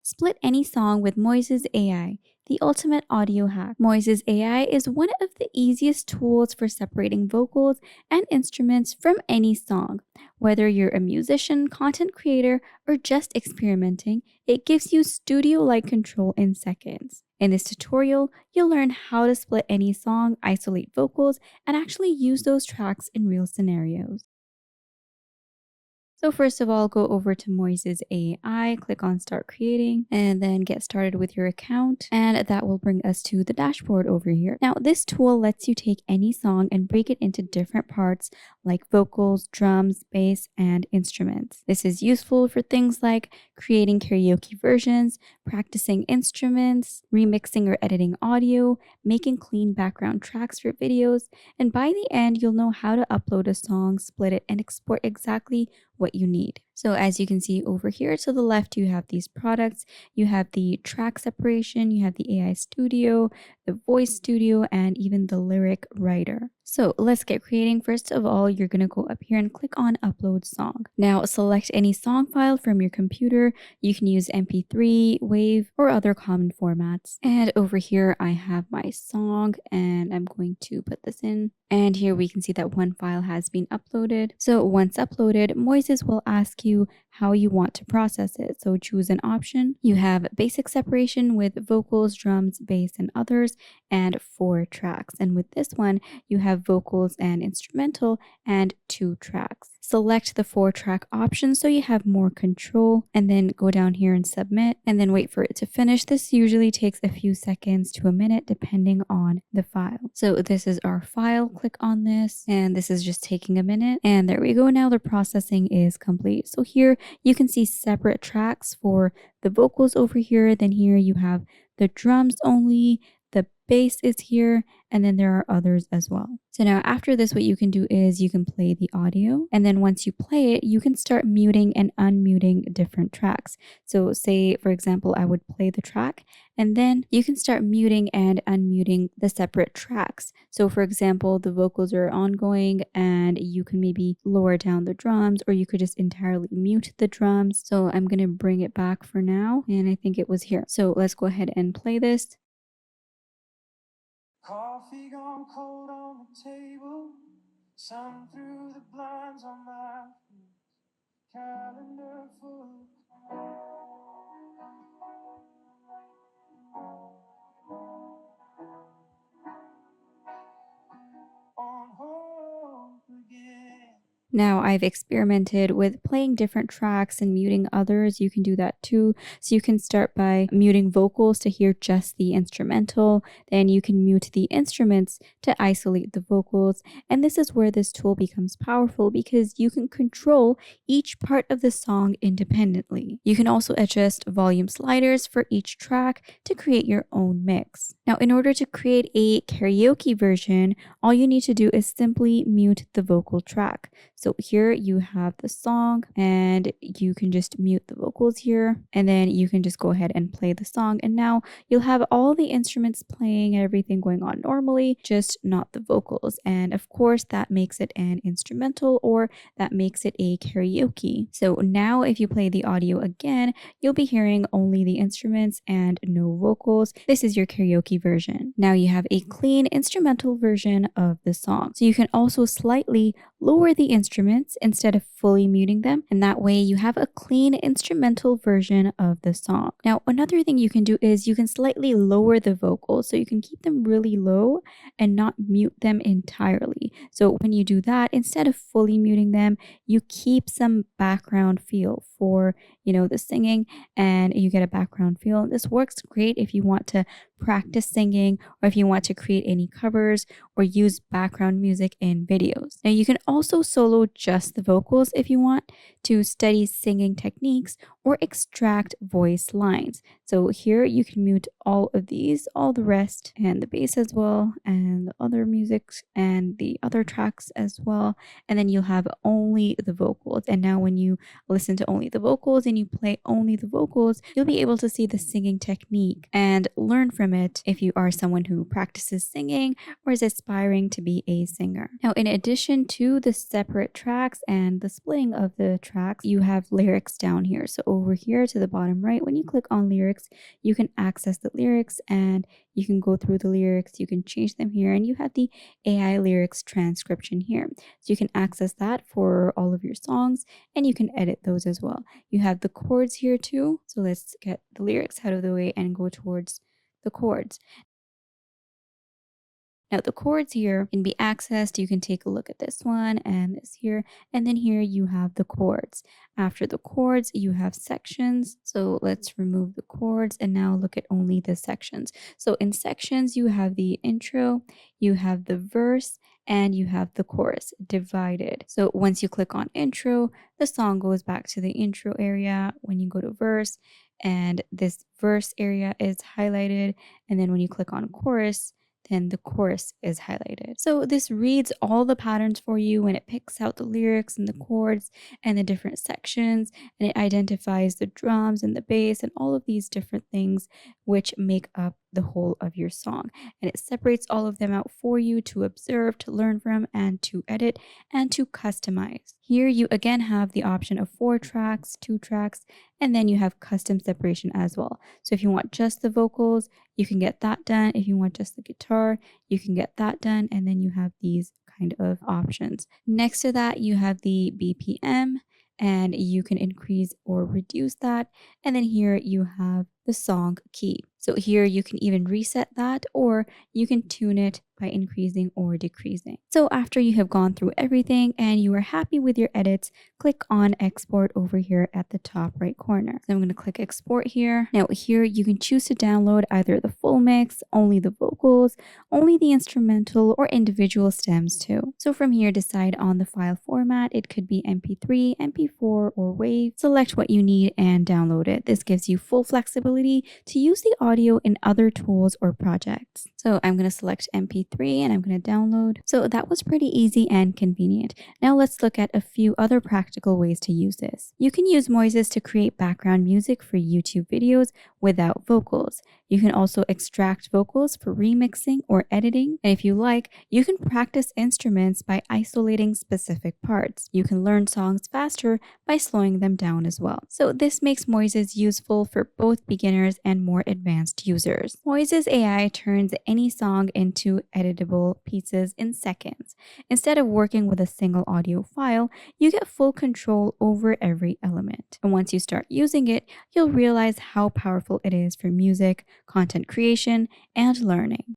Split any song with Moises AI, the ultimate audio hack. Moises AI is one of the easiest tools for separating vocals and instruments from any song. Whether you're a musician, content creator, or just experimenting, it gives you studio-like control in seconds. In this tutorial, you'll learn how to split any song, isolate vocals, and actually use those tracks in real scenarios. So first of all, go over to Moises AI, click on Start Creating, and then get started with your account. And that will bring us to the dashboard over here. Now, this tool lets you take any song and break it into different parts like vocals, drums, bass, and instruments. This is useful for things like creating karaoke versions, practicing instruments, remixing or editing audio, making clean background tracks for videos, and by the end, you'll know how to upload a song, split it, and export exactly what you need. So as you can see over here to the left, you have these products. You have the track separation, you have the AI studio, the voice studio, and even the lyric writer. So let's get creating. First of all, you're going to go up here and click on upload song. Now select any song file from your computer. You can use MP3, WAV, or other common formats. And over here, I have my song and I'm going to put this in. And here we can see that one file has been uploaded. So once uploaded, Moises will ask you how you want to process it. So choose an option. You have basic separation with vocals, drums, bass, and others, and 4 tracks. And with this one, you have vocals and instrumental and 2 tracks. Select the 4-track option so you have more control, and then go down here and submit, and then wait for it to finish. This usually takes a few seconds to a minute depending on the file. So this is our file. Click on this, and this is just taking a minute. And there we go. Now the processing is complete. So here you can see separate tracks for the vocals over here. Then here you have the drums only, the bass is here, and then there are others as well. So now after this, what you can do is you can play the audio, and then once you play it, you can start muting and unmuting different tracks. So say, for example, I would play the track, and then you can start muting and unmuting the separate tracks. So for example, the vocals are ongoing and you can maybe lower down the drums, or you could just entirely mute the drums. So I'm going to bring it back for now, and I think it was here. So let's go ahead and play this. Coffee gone cold on the table, sun through the blinds on my face, calendar full on hold again. Now I've experimented with playing different tracks and muting others. You can do that too. So you can start by muting vocals to hear just the instrumental. Then you can mute the instruments to isolate the vocals. And this is where this tool becomes powerful because you can control each part of the song independently. You can also adjust volume sliders for each track to create your own mix. Now, in order to create a karaoke version, all you need to do is simply mute the vocal track. So here you have the song and you can just mute the vocals here, and then you can just go ahead and play the song. And now you'll have all the instruments playing and everything going on normally, just not the vocals. And of course that makes it an instrumental, or that makes it a karaoke. So now if you play the audio again, you'll be hearing only the instruments and no vocals. This is your karaoke version. Now you have a clean instrumental version of the song. So you can also slightly lower the instruments instead of fully muting them, and that way you have a clean instrumental version of the song. Now another thing you can do is you can slightly lower the vocals, so you can keep them really low and not mute them entirely. So when you do that, instead of fully muting them, you keep some background feel for the singing, and you get a background feel. This works great if you want to practice singing, or if you want to create any covers or use background music in videos. Now you can also solo just the vocals if you want to study singing techniques or extract voice lines. So here you can mute all of these, all the rest, and the bass as well, and the other music and the other tracks as well, and then you'll have only the vocals. And now when you listen to only the vocals and you play only the vocals, you'll be able to see the singing technique and learn from it if you are someone who practices singing or is aspiring to be a singer. Now, in addition to the separate tracks and the splitting of the tracks, you have lyrics down here. So over here to the bottom right, when you click on lyrics, you can access the lyrics and you can go through the lyrics, you can change them here, and you have the AI lyrics transcription here. So you can access that for all of your songs and you can edit those as well. You have the chords here too. So let's get the lyrics out of the way and go towards the chords. Now the chords here can be accessed. You can take a look at this one and this here. And then here you have the chords. After the chords, you have sections. So let's remove the chords and now look at only the sections. So in sections, you have the intro, you have the verse, and you have the chorus divided. So once you click on intro, the song goes back to the intro area. When you go to verse, and this verse area is highlighted. And then when you click on chorus, then the chorus is highlighted. So this reads all the patterns for you and it picks out the lyrics and the chords and the different sections, and it identifies the drums and the bass and all of these different things which make up the whole of your song. And it separates all of them out for you to observe, to learn from, and to edit and to customize. Here you again have the option of 4 tracks, 2 tracks, and then you have custom separation as well. So if you want just the vocals, you can get that done. If you want just the guitar, you can get that done. And then you have these kind of options. Next to that, you have the BPM and you can increase or reduce that. And then here you have the song key. So here you can even reset that or you can tune it by increasing or decreasing. So after you have gone through everything and you are happy with your edits, click on export over here at the top right corner. So I'm going to click export here. Now here you can choose to download either the full mix, only the vocals, only the instrumental, or individual stems too. So from here, decide on the file format. It could be MP3, MP4, or WAV. Select what you need and download it. This gives you full flexibility to use the audio in other tools or projects. So I'm going to select MP3 and I'm going to download. So that was pretty easy and convenient. Now let's look at a few other practical ways to use this. You can use Moises to create background music for YouTube videos without vocals. You can also extract vocals for remixing or editing. And if you like, you can practice instruments by isolating specific parts. You can learn songs faster by slowing them down as well. So this makes Moises useful for both beginners and more advanced users. Moises AI turns any song into editable pieces in seconds. Instead of working with a single audio file, you get full control over every element. And once you start using it, you'll realize how powerful it is for music, content creation, and learning.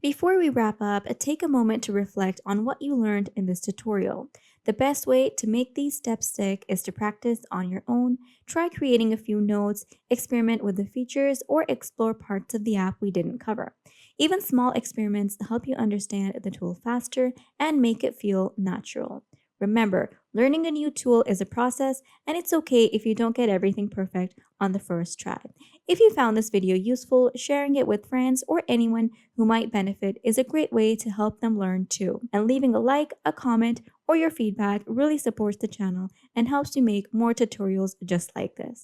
Before we wrap up, take a moment to reflect on what you learned in this tutorial. The best way to make these steps stick is to practice on your own, try creating a few notes, experiment with the features, or explore parts of the app we didn't cover. Even small experiments help you understand the tool faster and make it feel natural. Remember, learning a new tool is a process, and it's okay if you don't get everything perfect on the first try. If you found this video useful, sharing it with friends or anyone who might benefit is a great way to help them learn too. And leaving a like, a comment, or your feedback really supports the channel and helps me make more tutorials just like this.